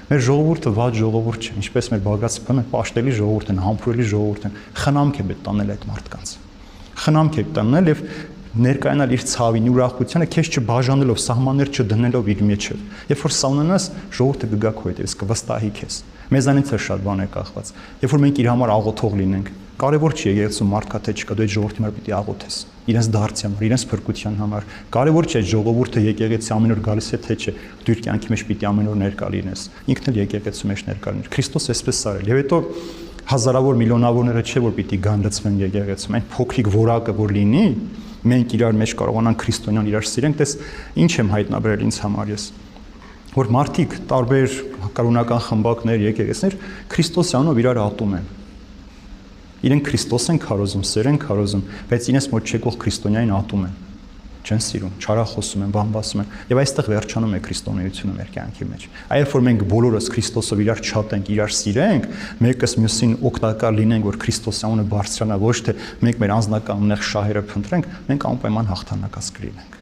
Մեր ժողովուրդը վատ ժողովուրդ չէ, ինչպես մեր բաղացի բանը պաշտելի ժողովուրդ են, համբուրելի ժողովուրդ են, խնամք է պետք տանել այդ մարդկանց։ Խնամք է տանել եւ ներկայանալ իր ցավին, ուրախությանը, քեզ չբաժանելով, սահմաններ չդնելով իր մեջը։ Երբ որ սա ունենաս, ժողովուրդը կգա քո հետևից, կվստահի քեզ։ Մեզանից է շատ բան է կախված։ Երբ որ մենք իր համար աղոթող լինենք, կարևոր չի եկեղեցու մարդկա թե չկա, դու այդ ժողովրդի համար պիտի աղոթես։ Իրենց դարձի համար, իրենց փրկության համար։ Կարևոր չէ ժողովուրդը եկեղեցի ամեն օր գալիս է թե չէ, դու իր կյանքի մեջ պիտի ամեն օր ներկա լինես։ Ինքն էլ եկեղեցու մեջ ներկա լիներ։ Քրիստոս էսպես արել։ Եվ հետո հազարավոր միլիոնավորները չէ որ պիտի գան լցվեն եկեղեցում, այն փոքրիկ որակը որ լինի, մենք իրար մեջ կարողանանք քրիստոնյան իրար սիրենք, տես ինչ եմ հայտնաբերել ինձ համար ես, որ մարդիկ տարբեր կրոնական խմբակներ, եկեղեցիներ Քրիստոսյանով իրար ատում են։ Իրենք Քրիստոս են քարոզում, սեր են քարոզում, բայց ինձ մոտ չեկող քրիստոնյային ատում են։ Չեն սիրում, չարախոսում են, բամբասում են, եւ այստեղ վերջանում է քրիստոնեությունը մեր կյանքի մեջ։ Այլ որ մենք բոլորս Քրիստոսով իրար չատենք, իրար սիրենք, մեկս մյուսին օգտակար լինենք, որ Քրիստոսի անունը բարձրանա, ոչ թե մենք մեր անձնական նեղ շահերը փնտրենք, մենք անպայման հաղթանակած կլինենք։